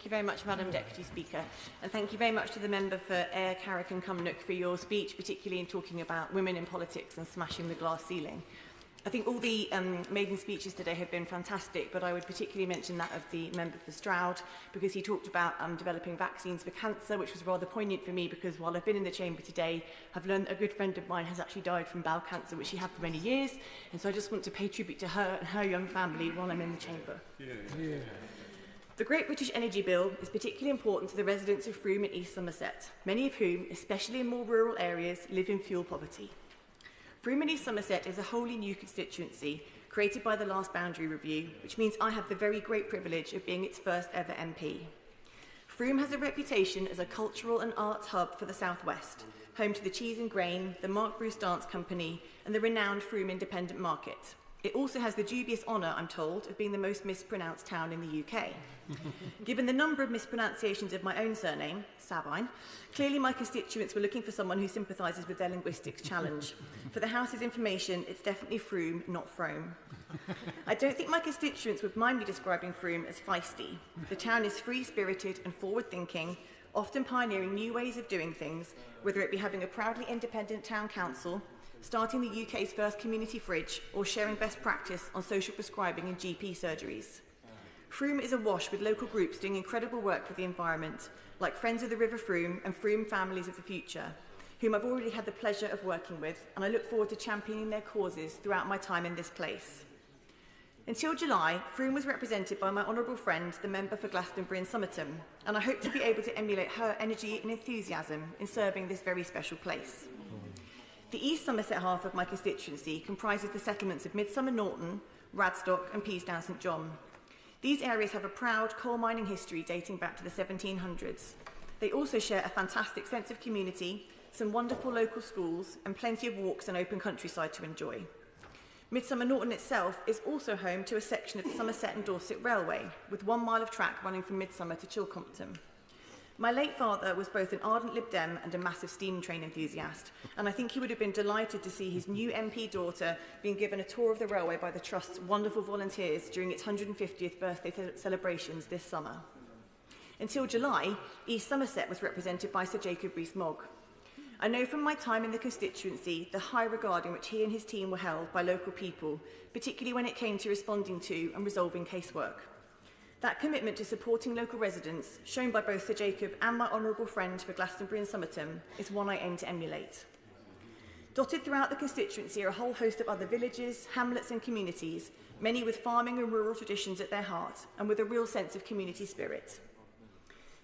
Thank you very much, Madam Deputy Speaker, and thank you very much to the member for Ayr, Carrick and Cumnock for your speech, particularly in talking about women in politics and smashing the glass ceiling. I think all the Maiden speeches today have been fantastic, but I would particularly mention that of the member for Stroud, because he talked about developing vaccines for cancer, which was rather poignant for me, because while I've been in the chamber today, I've learned a good friend of mine has actually died from bowel cancer, which she had for many years, and so I just want to pay tribute to her and her young family while I'm in the chamber. Yeah. The Great British Energy Bill is particularly important to the residents of Frome and East Somerset, many of whom, especially in more rural areas, live in fuel poverty. Frome and East Somerset is a wholly new constituency created by the last boundary review, which means I have the very great privilege of being its first ever MP. Frome has a reputation as a cultural and arts hub for the southwest, home to the Cheese and Grain, the Mark Bruce Dance Company, and the renowned Frome Independent Market. It also has the dubious honour, I'm told, of being the most mispronounced town in the UK. Given the number of mispronunciations of my own surname, Sabine, clearly my constituents were looking for someone who sympathises with their linguistics challenge. For the House's information, it's definitely Frome, not Frome. I don't think my constituents would mind me describing Frome as feisty. The town is free-spirited and forward-thinking, often pioneering new ways of doing things, whether it be having a proudly independent town council, starting the UK's first community fridge, or sharing best practice on social prescribing in GP surgeries. Frome is awash with local groups doing incredible work for the environment, like Friends of the River Frome and Frome Families of the Future, whom I've already had the pleasure of working with, and I look forward to championing their causes throughout my time in this place. Until July, Frome was represented by my honourable friend, the member for Glastonbury and Somerton, and I hope to be able to emulate her energy and enthusiasm in serving this very special place. The East Somerset half of my constituency comprises the settlements of Midsummer Norton, Radstock and Peasdown St John. These areas have a proud coal mining history dating back to the 1700s. They also share a fantastic sense of community, some wonderful local schools and plenty of walks and open countryside to enjoy. Midsummer Norton itself is also home to a section of the Somerset and Dorset Railway, with 1 mile of track running from Midsummer to Chilcompton. My late father was both an ardent Lib Dem and a massive steam train enthusiast, and I think he would have been delighted to see his new MP daughter being given a tour of the railway by the Trust's wonderful volunteers during its 150th birthday celebrations this summer. Until July, East Somerset was represented by Sir Jacob Rees-Mogg. I know from my time in the constituency the high regard in which he and his team were held by local people, particularly when it came to responding to and resolving casework. That commitment to supporting local residents, shown by both Sir Jacob and my honourable friend for Glastonbury and Somerton, is one I aim to emulate. Dotted throughout the constituency are a whole host of other villages, hamlets and communities, many with farming and rural traditions at their heart, and with a real sense of community spirit.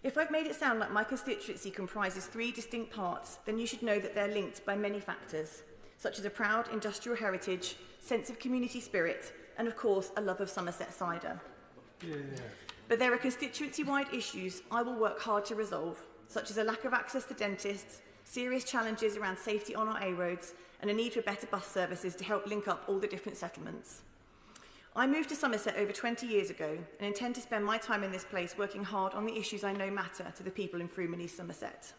If I've made it sound like my constituency comprises 3 distinct parts, then you should know that they're linked by many factors, such as a proud industrial heritage, sense of community spirit, and of course, a love of Somerset cider. Yeah. But there are constituency-wide issues I will work hard to resolve, such as a lack of access to dentists, serious challenges around safety on our A-roads, and a need for better bus services to help link up all the different settlements. I moved to Somerset over 20 years ago and intend to spend my time in this place working hard on the issues I know matter to the people in Frome and East Somerset.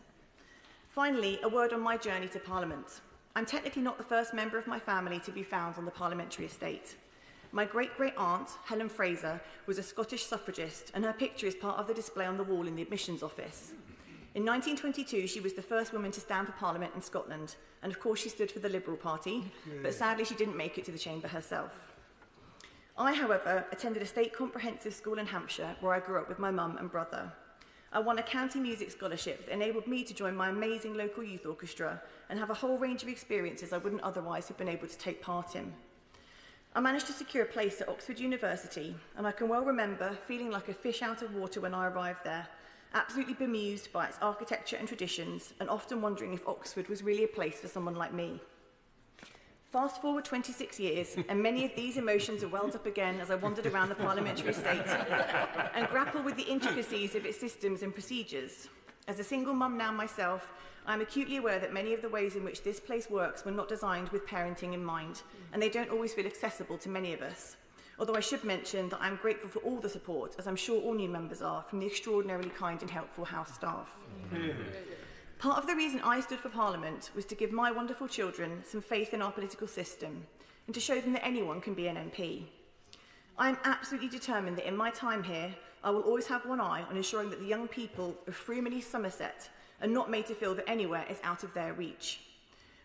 Finally, a word on my journey to Parliament. I'm technically not the first member of my family to be found on the parliamentary estate. My great-great-aunt, Helen Fraser, was a Scottish suffragist, and her picture is part of the display on the wall in the admissions office. In 1922, she was the first woman to stand for Parliament in Scotland, and of course she stood for the Liberal Party, but sadly she didn't make it to the chamber herself. I, however, attended a state comprehensive school in Hampshire, where I grew up with my mum and brother. I won a county music scholarship that enabled me to join my amazing local youth orchestra and have a whole range of experiences I wouldn't otherwise have been able to take part in. I managed to secure a place at Oxford University, and I can well remember feeling like a fish out of water when I arrived there, absolutely bemused by its architecture and traditions, and often wondering if Oxford was really a place for someone like me. Fast forward 26 years, and many of these emotions are welled up again as I wandered around the parliamentary estate and grapple with the intricacies of its systems and procedures. As a single mum now myself, I am acutely aware that many of the ways in which this place works were not designed with parenting in mind, and they don't always feel accessible to many of us. Although I should mention that I am grateful for all the support, as I'm sure all new members are, from the extraordinarily kind and helpful House staff. Part of the reason I stood for Parliament was to give my wonderful children some faith in our political system, and to show them that anyone can be an MP. I am absolutely determined that in my time here, I will always have one eye on ensuring that the young people of Frome and East Somerset are not made to feel that anywhere is out of their reach.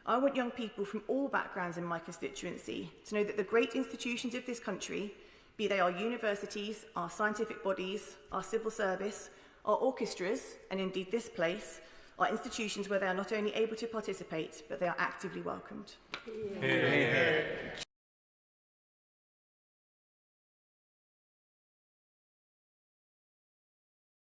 I want young people from all backgrounds in my constituency to know that the great institutions of this country, be they our universities, our scientific bodies, our civil service, our orchestras, and indeed this place, are institutions where they are not only able to participate, but they are actively welcomed. Yeah.